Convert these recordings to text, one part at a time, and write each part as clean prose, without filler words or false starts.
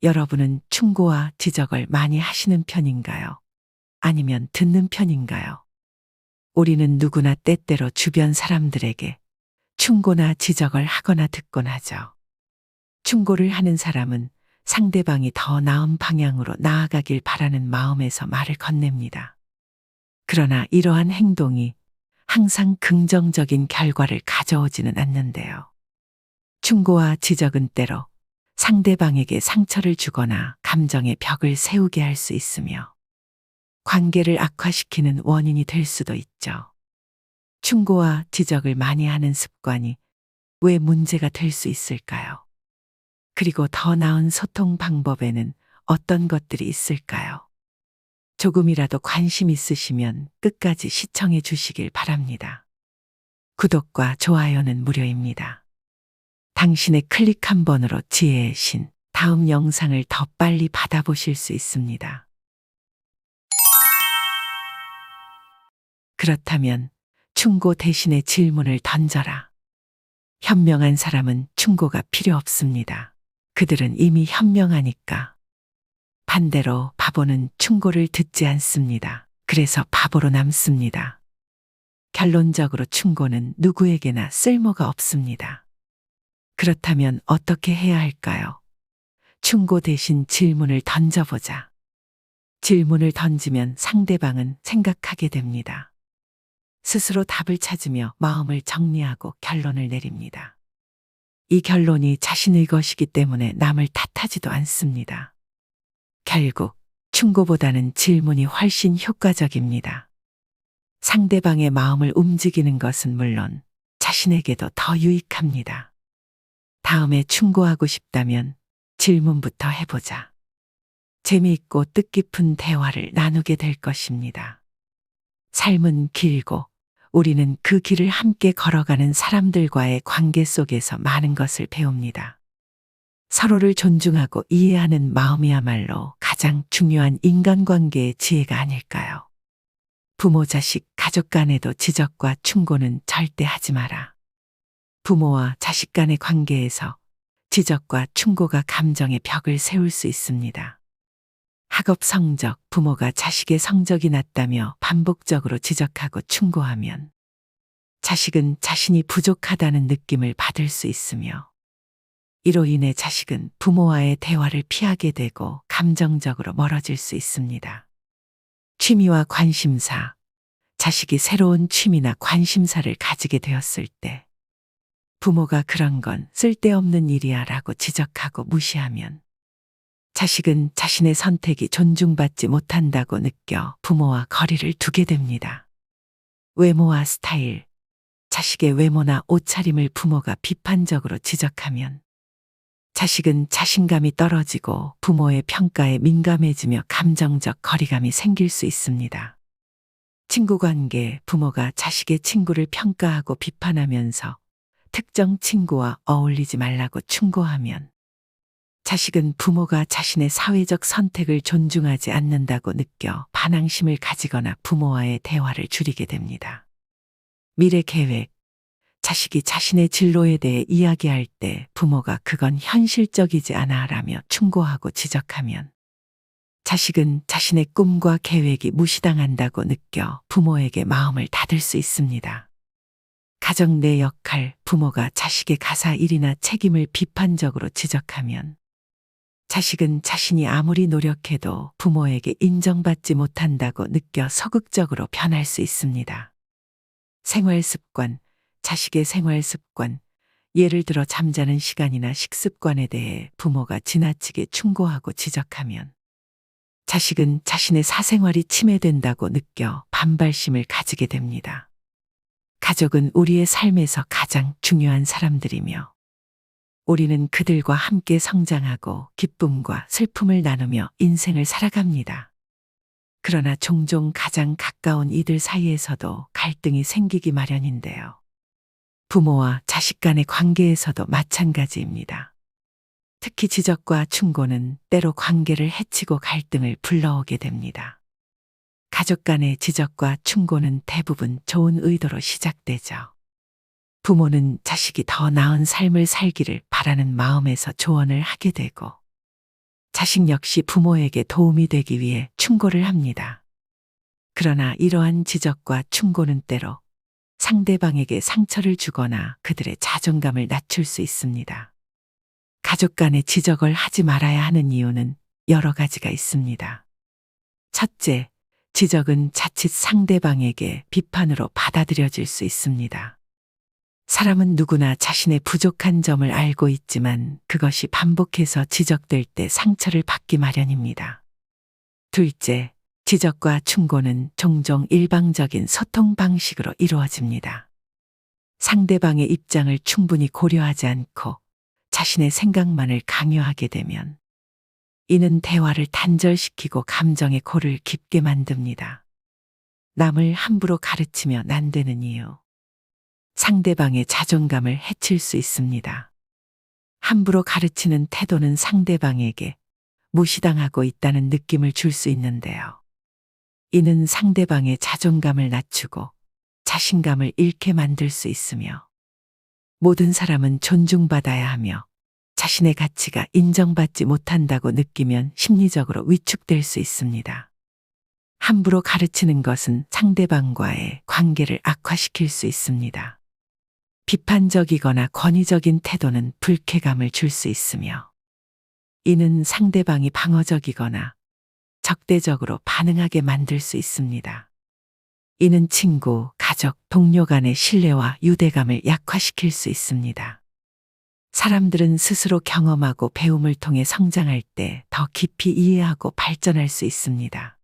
여러분은 충고와 지적을 많이 하시는 편인가요? 아니면 듣는 편인가요? 우리는 누구나 때때로 주변 사람들에게 충고나 지적을 하거나 듣곤 하죠. 충고를 하는 사람은 상대방이 더 나은 방향으로 나아가길 바라는 마음에서 말을 건넵니다. 그러나 이러한 행동이 항상 긍정적인 결과를 가져오지는 않는데요. 충고와 지적은 때로 상대방에게 상처를 주거나 감정의 벽을 세우게 할 수 있으며 관계를 악화시키는 원인이 될 수도 있죠. 충고와 지적을 많이 하는 습관이 왜 문제가 될 수 있을까요? 그리고 더 나은 소통 방법에는 어떤 것들이 있을까요? 조금이라도 관심 있으시면 끝까지 시청해 주시길 바랍니다. 구독과 좋아요는 무료입니다. 당신의 클릭 한 번으로 지혜의 신, 다음 영상을 더 빨리 받아보실 수 있습니다. 그렇다면 충고 대신에 질문을 던져라. 현명한 사람은 충고가 필요 없습니다. 그들은 이미 현명하니까. 반대로 바보는 충고를 듣지 않습니다. 그래서 바보로 남습니다. 결론적으로 충고는 누구에게나 쓸모가 없습니다. 그렇다면 어떻게 해야 할까요? 충고 대신 질문을 던져보자. 질문을 던지면 상대방은 생각하게 됩니다. 스스로 답을 찾으며 마음을 정리하고 결론을 내립니다. 이 결론이 자신의 것이기 때문에 남을 탓하지도 않습니다. 결국 충고보다는 질문이 훨씬 효과적입니다. 상대방의 마음을 움직이는 것은 물론 자신에게도 더 유익합니다. 다음에 충고하고 싶다면 질문부터 해보자. 재미있고 뜻깊은 대화를 나누게 될 것입니다. 삶은 길고 우리는 그 길을 함께 걸어가는 사람들과의 관계 속에서 많은 것을 배웁니다. 서로를 존중하고 이해하는 마음이야말로 가장 중요한 인간관계의 지혜가 아닐까요? 부모, 자식, 가족 간에도 지적과 충고는 절대 하지 마라. 부모와 자식 간의 관계에서 지적과 충고가 감정의 벽을 세울 수 있습니다. 학업 성적, 부모가 자식의 성적이 낮다며 반복적으로 지적하고 충고하면 자식은 자신이 부족하다는 느낌을 받을 수 있으며 이로 인해 자식은 부모와의 대화를 피하게 되고 감정적으로 멀어질 수 있습니다. 취미와 관심사, 자식이 새로운 취미나 관심사를 가지게 되었을 때 부모가 그런 건 쓸데없는 일이야 라고 지적하고 무시하면 자식은 자신의 선택이 존중받지 못한다고 느껴 부모와 거리를 두게 됩니다. 외모와 스타일, 자식의 외모나 옷차림을 부모가 비판적으로 지적하면 자식은 자신감이 떨어지고 부모의 평가에 민감해지며 감정적 거리감이 생길 수 있습니다. 친구 관계, 부모가 자식의 친구를 평가하고 비판하면서 특정 친구와 어울리지 말라고 충고하면 자식은 부모가 자신의 사회적 선택을 존중하지 않는다고 느껴 반항심을 가지거나 부모와의 대화를 줄이게 됩니다. 미래 계획, 자식이 자신의 진로에 대해 이야기할 때 부모가 그건 현실적이지 않아 라며 충고하고 지적하면 자식은 자신의 꿈과 계획이 무시당한다고 느껴 부모에게 마음을 닫을 수 있습니다. 가정 내 역할, 부모가 자식의 가사 일이나 책임을 비판적으로 지적하면 자식은 자신이 아무리 노력해도 부모에게 인정받지 못한다고 느껴 소극적으로 변할 수 있습니다. 생활 습관, 자식의 생활 습관, 예를 들어 잠자는 시간이나 식습관에 대해 부모가 지나치게 충고하고 지적하면 자식은 자신의 사생활이 침해된다고 느껴 반발심을 가지게 됩니다. 가족은 우리의 삶에서 가장 중요한 사람들이며 우리는 그들과 함께 성장하고 기쁨과 슬픔을 나누며 인생을 살아갑니다. 그러나 종종 가장 가까운 이들 사이에서도 갈등이 생기기 마련인데요. 부모와 자식 간의 관계에서도 마찬가지입니다. 특히 지적과 충고는 때로 관계를 해치고 갈등을 불러오게 됩니다. 가족 간의 지적과 충고는 대부분 좋은 의도로 시작되죠. 부모는 자식이 더 나은 삶을 살기를 바라는 마음에서 조언을 하게 되고 자식 역시 부모에게 도움이 되기 위해 충고를 합니다. 그러나 이러한 지적과 충고는 때로 상대방에게 상처를 주거나 그들의 자존감을 낮출 수 있습니다. 가족 간의 지적을 하지 말아야 하는 이유는 여러 가지가 있습니다. 첫째, 지적은 자칫 상대방에게 비판으로 받아들여질 수 있습니다. 사람은 누구나 자신의 부족한 점을 알고 있지만 그것이 반복해서 지적될 때 상처를 받기 마련입니다. 둘째, 지적과 충고는 종종 일방적인 소통 방식으로 이루어집니다. 상대방의 입장을 충분히 고려하지 않고 자신의 생각만을 강요하게 되면 이는 대화를 단절시키고 감정의 골을 깊게 만듭니다. 남을 함부로 가르치면 안 되는 이유. 상대방의 자존감을 해칠 수 있습니다. 함부로 가르치는 태도는 상대방에게 무시당하고 있다는 느낌을 줄 수 있는데요. 이는 상대방의 자존감을 낮추고 자신감을 잃게 만들 수 있으며 모든 사람은 존중받아야 하며 자신의 가치가 인정받지 못한다고 느끼면 심리적으로 위축될 수 있습니다. 함부로 가르치는 것은 상대방과의 관계를 악화시킬 수 있습니다. 비판적이거나 권위적인 태도는 불쾌감을 줄 수 있으며 이는 상대방이 방어적이거나 적대적으로 반응하게 만들 수 있습니다. 이는 친구, 가족, 동료 간의 신뢰와 유대감을 약화시킬 수 있습니다. 사람들은 스스로 경험하고 배움을 통해 성장할 때 더 깊이 이해하고 발전할 수 있습니다.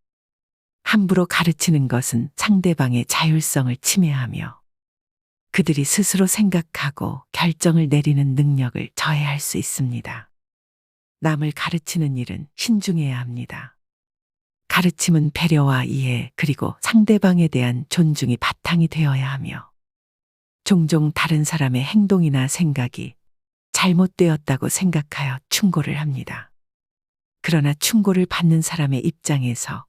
함부로 가르치는 것은 상대방의 자율성을 침해하며 그들이 스스로 생각하고 결정을 내리는 능력을 저해할 수 있습니다. 남을 가르치는 일은 신중해야 합니다. 가르침은 배려와 이해 그리고 상대방에 대한 존중이 바탕이 되어야 하며 종종 다른 사람의 행동이나 생각이 잘못되었다고 생각하여 충고를 합니다. 그러나 충고를 받는 사람의 입장에서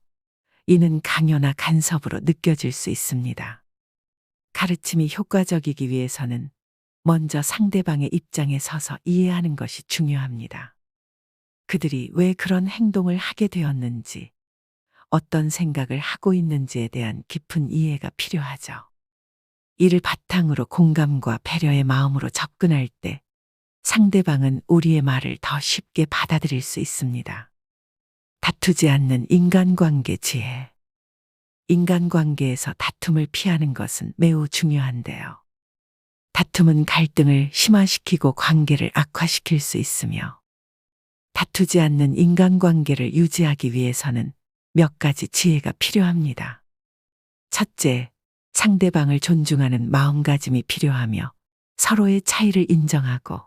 이는 강요나 간섭으로 느껴질 수 있습니다. 가르침이 효과적이기 위해서는 먼저 상대방의 입장에 서서 이해하는 것이 중요합니다. 그들이 왜 그런 행동을 하게 되었는지, 어떤 생각을 하고 있는지에 대한 깊은 이해가 필요하죠. 이를 바탕으로 공감과 배려의 마음으로 접근할 때 상대방은 우리의 말을 더 쉽게 받아들일 수 있습니다. 다투지 않는 인간관계 지혜. 인간관계에서 다툼을 피하는 것은 매우 중요한데요. 다툼은 갈등을 심화시키고 관계를 악화시킬 수 있으며 다투지 않는 인간관계를 유지하기 위해서는 몇 가지 지혜가 필요합니다. 첫째, 상대방을 존중하는 마음가짐이 필요하며 서로의 차이를 인정하고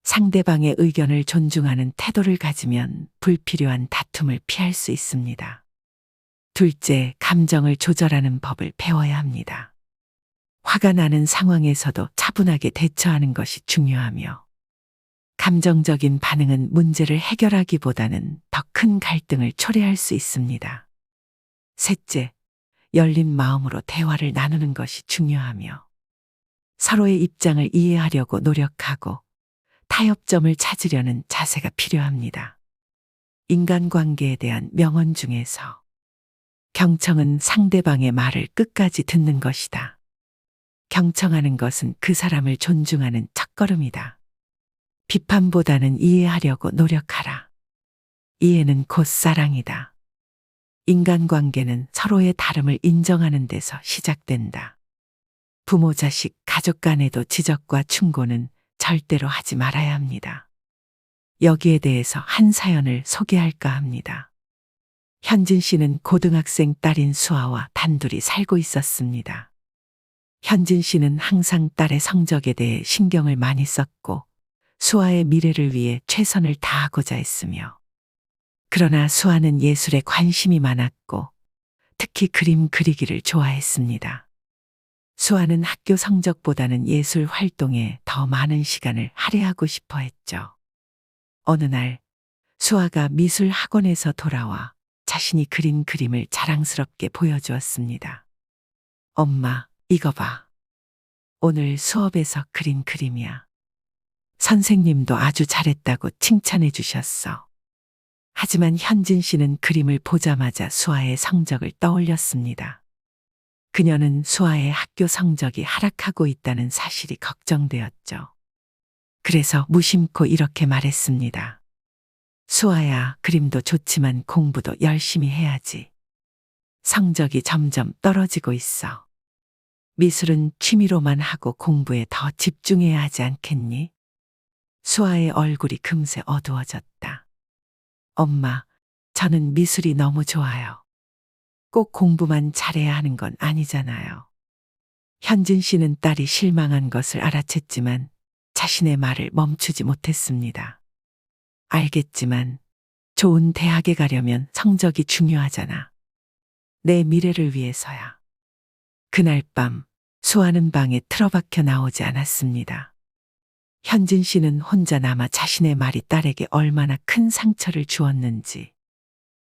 상대방의 의견을 존중하는 태도를 가지면 불필요한 다툼을 피할 수 있습니다. 둘째, 감정을 조절하는 법을 배워야 합니다. 화가 나는 상황에서도 차분하게 대처하는 것이 중요하며 감정적인 반응은 문제를 해결하기보다는 더 큰 갈등을 초래할 수 있습니다. 셋째, 열린 마음으로 대화를 나누는 것이 중요하며 서로의 입장을 이해하려고 노력하고 타협점을 찾으려는 자세가 필요합니다. 인간관계에 대한 명언 중에서 경청은 상대방의 말을 끝까지 듣는 것이다. 경청하는 것은 그 사람을 존중하는 첫걸음이다. 비판보다는 이해하려고 노력하라. 이해는 곧 사랑이다. 인간관계는 서로의 다름을 인정하는 데서 시작된다. 부모, 자식, 가족 간에도 지적과 충고는 절대로 하지 말아야 합니다. 여기에 대해서 한 사연을 소개할까 합니다. 현진 씨는 고등학생 딸인 수아와 단둘이 살고 있었습니다. 현진 씨는 항상 딸의 성적에 대해 신경을 많이 썼고 수아의 미래를 위해 최선을 다하고자 했으며 그러나 수아는 예술에 관심이 많았고 특히 그림 그리기를 좋아했습니다. 수아는 학교 성적보다는 예술 활동에 더 많은 시간을 할애하고 싶어 했죠. 어느 날 수아가 미술 학원에서 돌아와 자신이 그린 그림을 자랑스럽게 보여주었습니다. 엄마, 이거 봐. 오늘 수업에서 그린 그림이야. 선생님도 아주 잘했다고 칭찬해 주셨어. 하지만 현진 씨는 그림을 보자마자 수아의 성적을 떠올렸습니다. 그녀는 수아의 학교 성적이 하락하고 있다는 사실이 걱정되었죠. 그래서 무심코 이렇게 말했습니다. 수아야, 그림도 좋지만 공부도 열심히 해야지. 성적이 점점 떨어지고 있어. 미술은 취미로만 하고 공부에 더 집중해야 하지 않겠니? 수아의 얼굴이 금세 어두워졌다. 엄마, 저는 미술이 너무 좋아요. 꼭 공부만 잘해야 하는 건 아니잖아요. 현진 씨는 딸이 실망한 것을 알아챘지만 자신의 말을 멈추지 못했습니다. 알겠지만 좋은 대학에 가려면 성적이 중요하잖아. 내 미래를 위해서야. 그날 밤 수아는 방에 틀어박혀 나오지 않았습니다. 현진 씨는 혼자 남아 자신의 말이 딸에게 얼마나 큰 상처를 주었는지,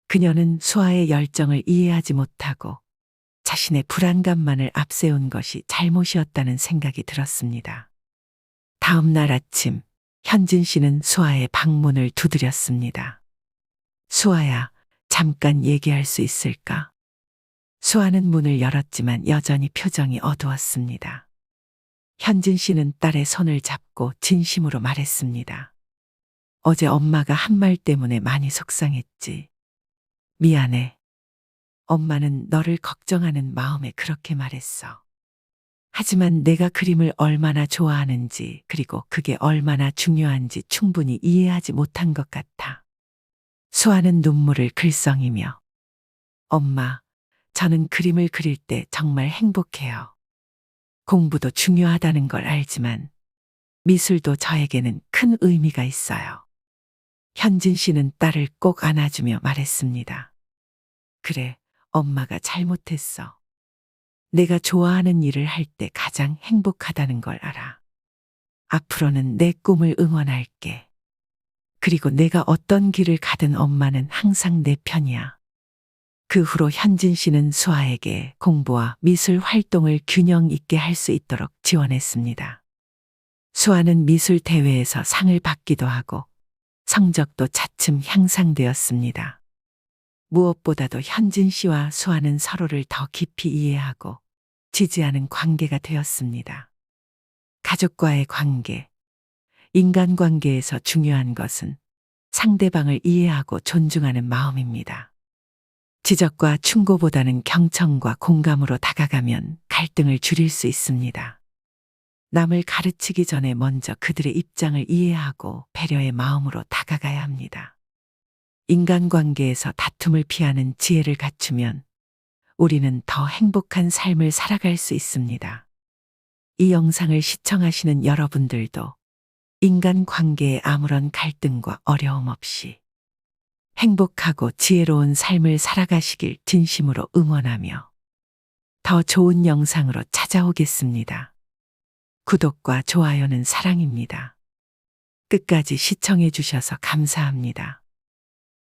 그녀는 수아의 열정을 이해하지 못하고 자신의 불안감만을 앞세운 것이 잘못이었다는 생각이 들었습니다. 다음 날 아침, 현진 씨는 수아의 방문을 두드렸습니다. 수아야, 잠깐 얘기할 수 있을까? 수아는 문을 열었지만 여전히 표정이 어두웠습니다. 현진 씨는 딸의 손을 잡고 진심으로 말했습니다. 어제 엄마가 한 말 때문에 많이 속상했지. 미안해. 엄마는 너를 걱정하는 마음에 그렇게 말했어. 하지만 내가 그림을 얼마나 좋아하는지, 그리고 그게 얼마나 중요한지 충분히 이해하지 못한 것 같아. 수아는 눈물을 글썽이며, 엄마, 저는 그림을 그릴 때 정말 행복해요. 공부도 중요하다는 걸 알지만 미술도 저에게는 큰 의미가 있어요. 현진 씨는 딸을 꼭 안아주며 말했습니다. 그래, 엄마가 잘못했어. 내가 좋아하는 일을 할 때 가장 행복하다는 걸 알아. 앞으로는 내 꿈을 응원할게. 그리고 내가 어떤 길을 가든 엄마는 항상 내 편이야. 그 후로 현진 씨는 수아에게 공부와 미술 활동을 균형 있게 할 수 있도록 지원했습니다. 수아는 미술 대회에서 상을 받기도 하고 성적도 차츰 향상되었습니다. 무엇보다도 현진 씨와 수아는 서로를 더 깊이 이해하고 지지하는 관계가 되었습니다. 가족과의 관계, 인간관계에서 중요한 것은 상대방을 이해하고 존중하는 마음입니다. 지적과 충고보다는 경청과 공감으로 다가가면 갈등을 줄일 수 있습니다. 남을 가르치기 전에 먼저 그들의 입장을 이해하고 배려의 마음으로 다가가야 합니다. 인간관계에서 다툼을 피하는 지혜를 갖추면 우리는 더 행복한 삶을 살아갈 수 있습니다. 이 영상을 시청하시는 여러분들도 인간관계에 아무런 갈등과 어려움 없이 행복하고 지혜로운 삶을 살아가시길 진심으로 응원하며 더 좋은 영상으로 찾아오겠습니다. 구독과 좋아요는 사랑입니다. 끝까지 시청해 주셔서 감사합니다.